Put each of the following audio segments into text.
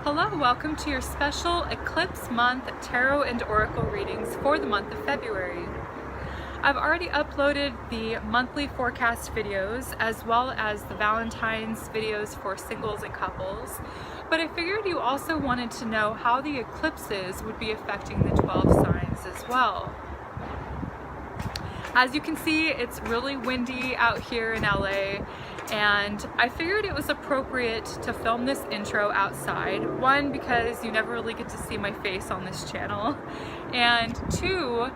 Hello, welcome to your special Eclipse Month Tarot and Oracle readings for the month of February. I've already uploaded the monthly forecast videos as well as the Valentine's videos for singles and couples, but I figured you also wanted to know how the eclipses would be affecting the 12 signs as well. As you can see, it's really windy out here in LA, and I figured it was appropriate to film this intro outside. One, because you never really get to see my face on this channel, and two,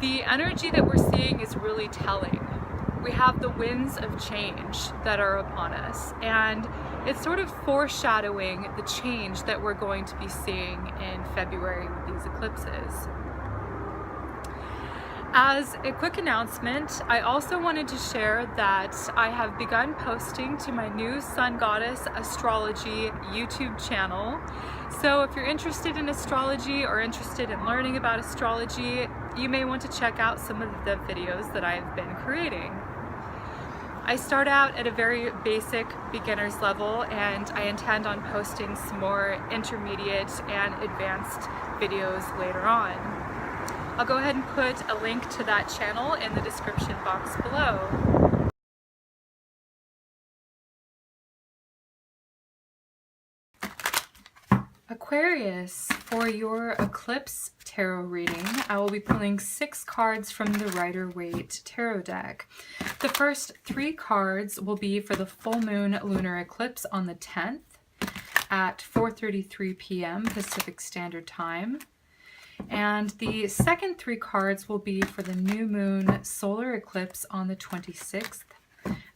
the energy that we're seeing is really telling. We have the winds of change that are upon us, and it's sort of foreshadowing the change that we're going to be seeing in February with these eclipses. As a quick announcement, I also wanted to share that I have begun posting to my new SunGoddess astrology YouTube channel. So if you're interested in astrology or interested in learning about astrology, you may want to check out some of the videos that I've been creating. I start out at a very basic beginner's level, and I intend on posting some more intermediate and advanced videos later on. I'll go ahead and put a link to that channel in the description box below. Aquarius, for your Eclipse tarot reading, I will be pulling 6 cards from the Rider-Waite tarot deck. The first 3 cards will be for the full moon lunar eclipse on the 10th at 4:33 p.m. Pacific Standard Time. And the second 3 cards will be for the new moon solar eclipse on the 26th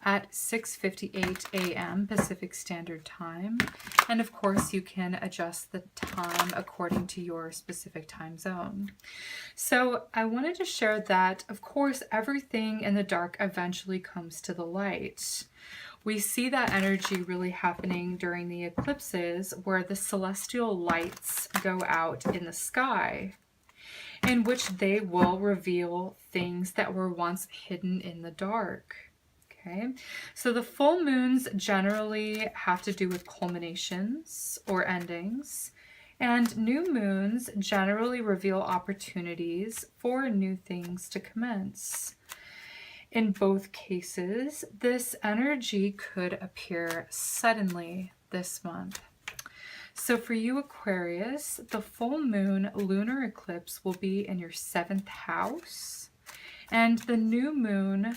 at 6:58 a.m. Pacific Standard Time. And of course, you can adjust the time according to your specific time zone. So I wanted to share that, of course, everything in the dark eventually comes to the light. We see that energy really happening during the eclipses, where the celestial lights go out in the sky, in which they will reveal things that were once hidden in the dark. Okay, so the full moons generally have to do with culminations or endings, and new moons generally reveal opportunities for new things to commence. In both cases, this energy could appear suddenly this month. So for you, Aquarius, the full moon lunar eclipse will be in your 7th house, and the new moon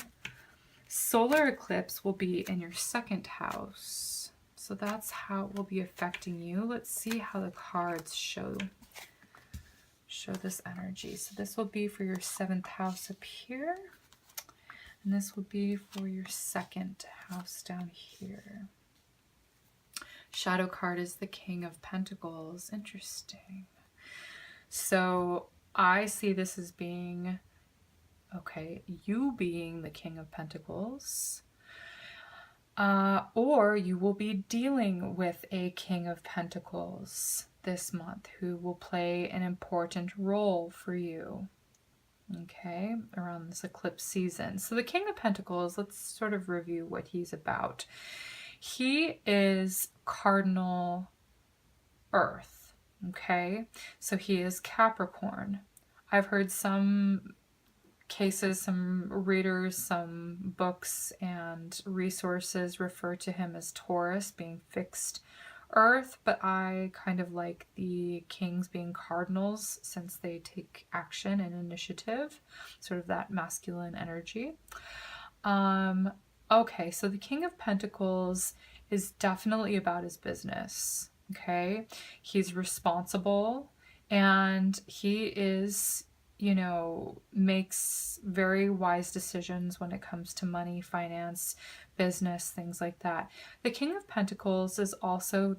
solar eclipse will be in your 2nd house. So that's how it will be affecting you. Let's see how the cards show this energy. So this will be for your 7th house up here. And this will be for your 2nd house down here. Shadow card is the King of Pentacles. Interesting. So I see this as being, okay, you being the King of Pentacles. Or you will be dealing with a King of Pentacles this month who will play an important role for you. Okay, around this eclipse season. So the King of Pentacles, let's sort of review what he's about. He is cardinal Earth, okay? So he is Capricorn. I've heard some cases, some readers, some books and resources refer to him as Taurus, being fixed Earth, but I kind of like the kings being cardinals since they take action and initiative, sort of that masculine energy. Okay, so the King of Pentacles is definitely about his business, okay? He's responsible, and he is, you know, makes very wise decisions when it comes to money, finance, business, things like that. The King of Pentacles is also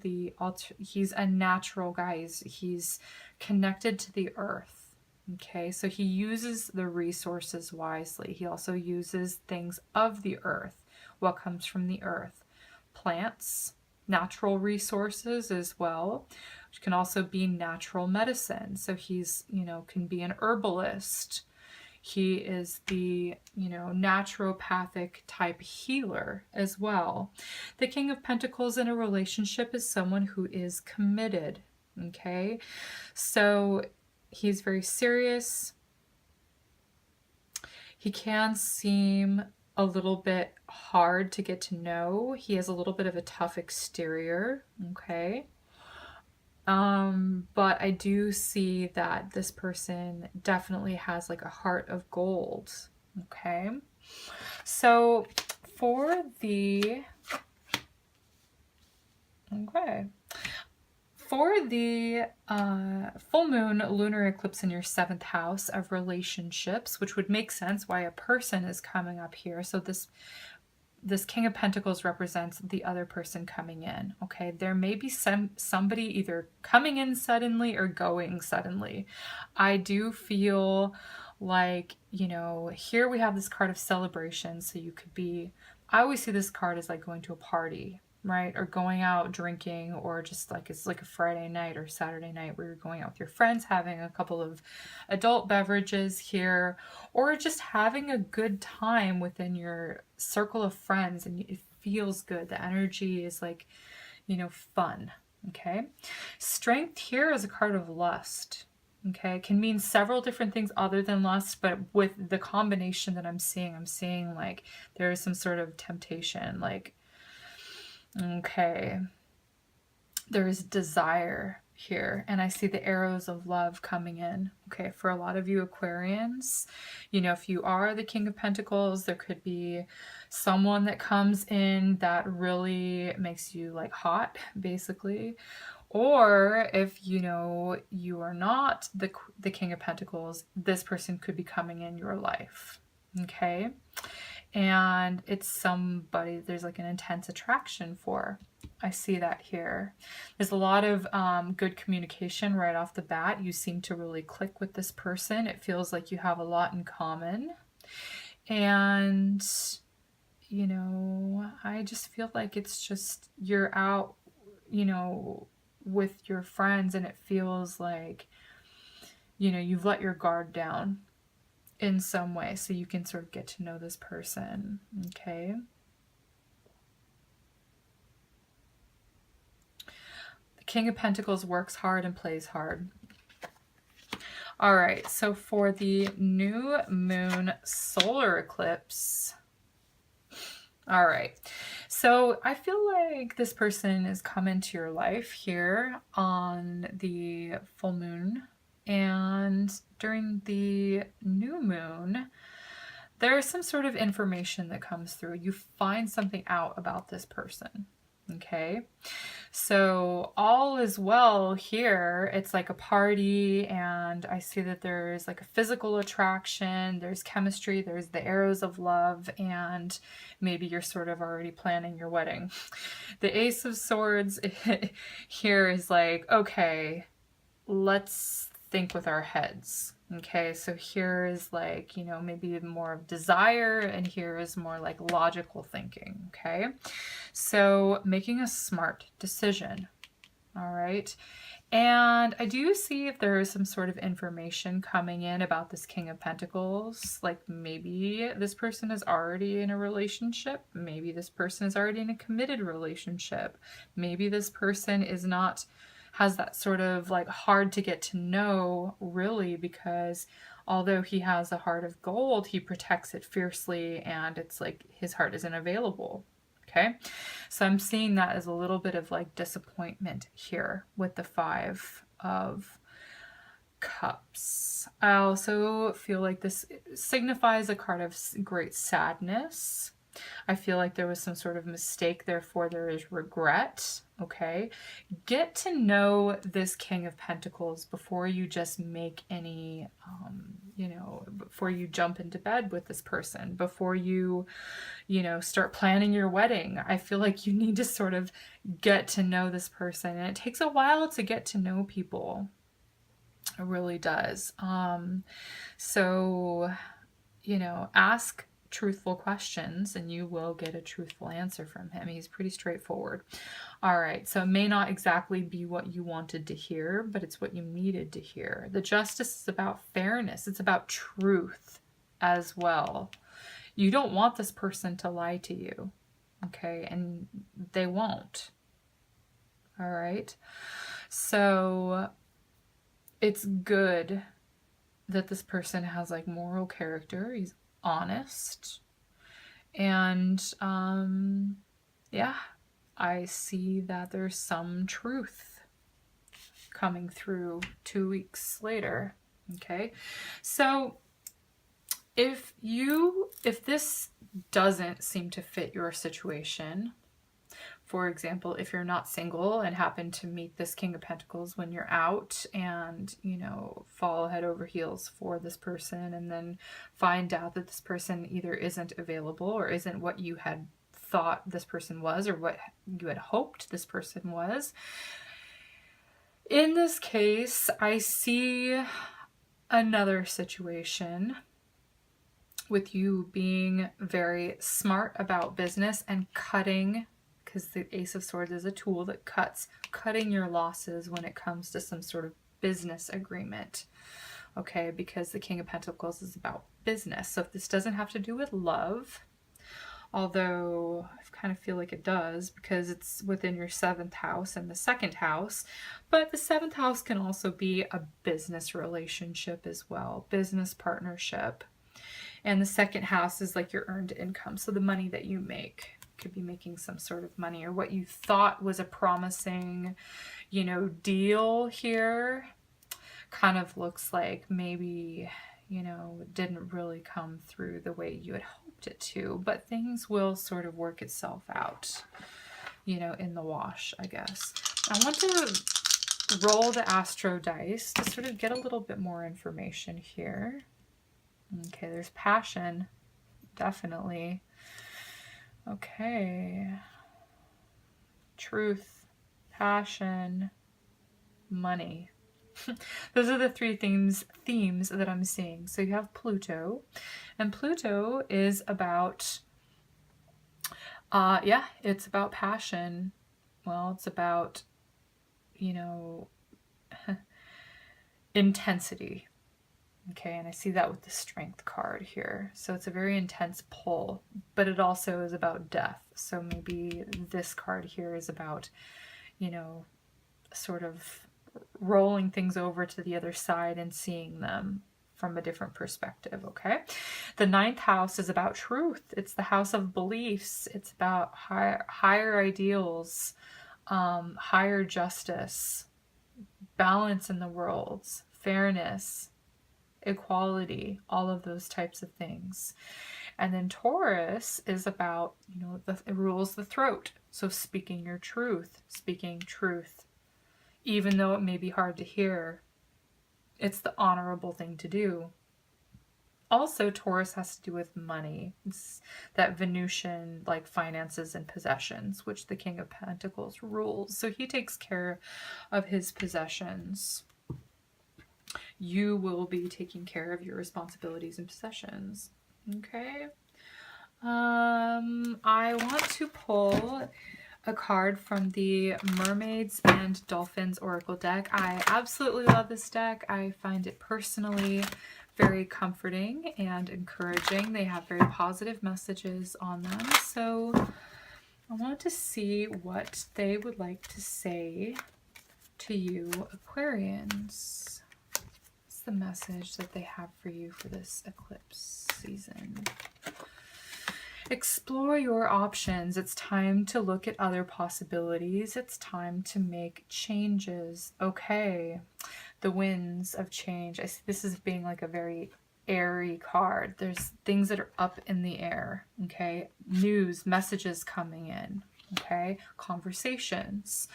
he's a natural guy. He's connected to the earth. Okay, so he uses the resources wisely. He also uses things of the earth, what comes from the earth. Plants, natural resources as well, which can also be natural medicine. So he's, you know, can be an herbalist. He is the, you know, naturopathic type healer as well. The King of Pentacles in a relationship is someone who is committed, okay? So he's very serious. He can seem a little bit hard to get to know. He has a little bit of a tough exterior, okay? But I do see that this person definitely has like a heart of gold, okay? So for the, okay, for the full moon lunar eclipse in your 7th house of relationships, which would make sense why a person is coming up here. So this King of Pentacles represents the other person coming in, okay? There may be somebody either coming in suddenly or going suddenly. I do feel like, you know, here we have this card of celebration. So you could be, I always see this card as like going to a party, right? Or going out drinking, or just like it's like a Friday night or Saturday night where you're going out with your friends, having a couple of adult beverages here, or just having a good time within your circle of friends, and it feels good. The energy is like, you know, fun, okay? Strength here is a card of lust. Okay, it can mean several different things other than lust, but with the combination that I'm seeing like there is some sort of temptation, like, okay, there is desire here, and I see the arrows of love coming in. Okay, for a lot of you Aquarians, you know, if you are the King of Pentacles, there could be someone that comes in that really makes you like hot, basically. Or if, you know, you are not the King of Pentacles, this person could be coming in your life, okay? And it's somebody there's like an intense attraction for. I see that here. There's a lot of good communication right off the bat. You seem to really click with this person. It feels like you have a lot in common. And, you know, I just feel like it's just you're out, you know, with your friends, and it feels like, you know, you've let your guard down in some way so you can sort of get to know this person, okay? The King of Pentacles works hard and plays hard. All right, so for the new moon solar eclipse, all right, so I feel like this person is coming to your life here on the full moon, and during the new moon, there is some sort of information that comes through. You find something out about this person, okay? So all is well here. It's like a party, and I see that there's like a physical attraction, there's chemistry, there's the arrows of love, and maybe you're sort of already planning your wedding. The Ace of Swords here is like, okay, let's think with our heads. Okay, so here is like, you know, maybe more of desire, and here is more like logical thinking. Okay, so making a smart decision. All right, and I do see if there is some sort of information coming in about this King of Pentacles, like maybe this person is already in a relationship, maybe this person is already in a committed relationship, maybe this person is not, has that sort of like hard to get to know, really, because although he has a heart of gold, he protects it fiercely, and it's like his heart isn't available. Okay, so I'm seeing that as a little bit of like disappointment here with the 5 of Cups. I also feel like this signifies a card of great sadness. I feel like there was some sort of mistake, therefore there is regret. Okay, get to know this King of Pentacles before you just make any, you know, before you jump into bed with this person, before you, you know, start planning your wedding. I feel like you need to sort of get to know this person, and it takes a while to get to know people. It really does. So, you know, ask truthful questions and you will get a truthful answer from him. He's pretty straightforward. All right, so it may not exactly be what you wanted to hear, but it's what you needed to hear. The Justice is about fairness. It's about truth. as well. You don't want this person to lie to you, okay? And they won't. All right? So it's good that this person has like moral character. He's honest. And yeah, I see that there's some truth coming through 2 weeks later. Okay, so if this doesn't seem to fit your situation, for example, if you're not single and happen to meet this King of Pentacles when you're out and, you know, fall head over heels for this person and then find out that this person either isn't available or isn't what you had thought this person was or what you had hoped this person was. In this case, I see another situation with you being very smart about business and cutting, because the Ace of Swords is a tool that cutting your losses when it comes to some sort of business agreement. Okay, because the King of Pentacles is about business. So if this doesn't have to do with love, although I kind of feel like it does because it's within your 7th house and the 2nd house, but the 7th house can also be a business relationship as well, business partnership. And the 2nd house is like your earned income. So the money that you make, could be making some sort of money, or what you thought was a promising, you know, deal here kind of looks like maybe, you know, it didn't really come through the way you had hoped it to, but things will sort of work itself out, you know, in the wash, I guess. I want to roll the Astro dice to sort of get a little bit more information here. Okay, there's passion, definitely. Okay. Truth, passion, money. Those are the 3 themes that I'm seeing. So you have Pluto, and Pluto is about, yeah, it's about passion. Well, it's about, you know, intensity. Okay, and I see that with the Strength card here. So it's a very intense pull, but it also is about death. So maybe this card here is about, you know, sort of rolling things over to the other side and seeing them from a different perspective, okay? The 9th house is about truth. It's the house of beliefs. It's about higher ideals, higher justice, balance in the world, fairness, equality, all of those types of things. And then Taurus is about, you know, it rules the throat. So speaking your truth, even though it may be hard to hear, it's the honorable thing to do. Also, Taurus has to do with money. It's that Venusian, like finances and possessions, which the King of Pentacles rules. So he takes care of his possessions. You will be taking care of your responsibilities and possessions. Okay. I want to pull a card from the Mermaids and Dolphins Oracle deck. I absolutely love this deck. I find it personally very comforting and encouraging. They have very positive messages on them. So I want to see what they would like to say to you, Aquarians. What's the message that they have for you for this eclipse season? Explore your options. It's time to look at other possibilities. It's time to make changes. Okay. The winds of change. I see this as being like a very airy card. There's things that are up in the air. Okay. News, messages coming in. Okay. Conversations.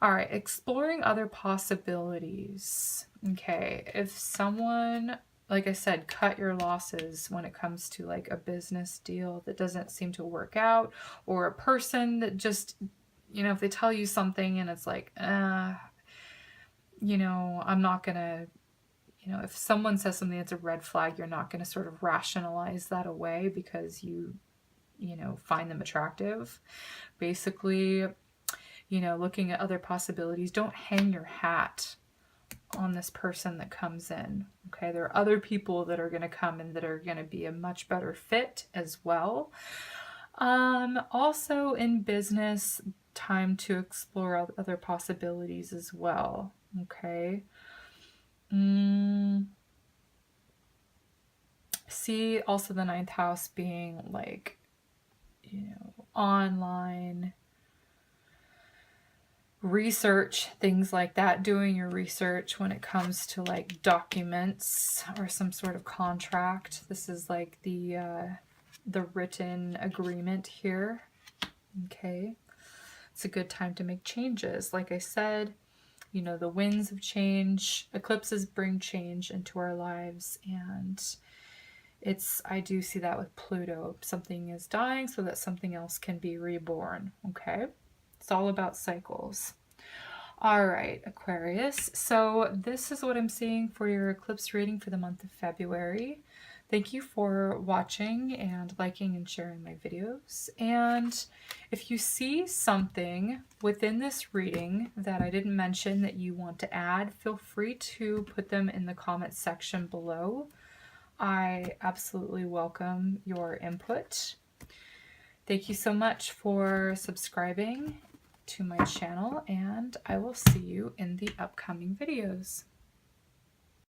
All right. Exploring other possibilities. Okay. If someone, like I said, cut your losses when it comes to like a business deal that doesn't seem to work out, or a person that just, you know, if they tell you something and it's like, you know, I'm not gonna, you know, if someone says something that's a red flag, you're not gonna sort of rationalize that away because you know, find them attractive. Basically, you know, looking at other possibilities. Don't hang your hat on this person that comes in. Okay, there are other people that are going to come in that are going to be a much better fit as well. Also in business, time to explore other possibilities as well. Okay. See also the 9th house being like, you know, online research, things like that, doing your research when it comes to like documents or some sort of contract. This is like the written agreement here. Okay, it's a good time to make changes. Like I said, you know, the winds of change, eclipses bring change into our lives, and I do see that with Pluto. Something is dying so that something else can be reborn. Okay, it's all about cycles. All right, Aquarius. So this is what I'm seeing for your eclipse reading for the month of February. Thank you for watching and liking and sharing my videos. And if you see something within this reading that I didn't mention that you want to add, feel free to put them in the comment section below. I absolutely welcome your input. Thank you so much for subscribing to my channel, and I will see you in the upcoming videos.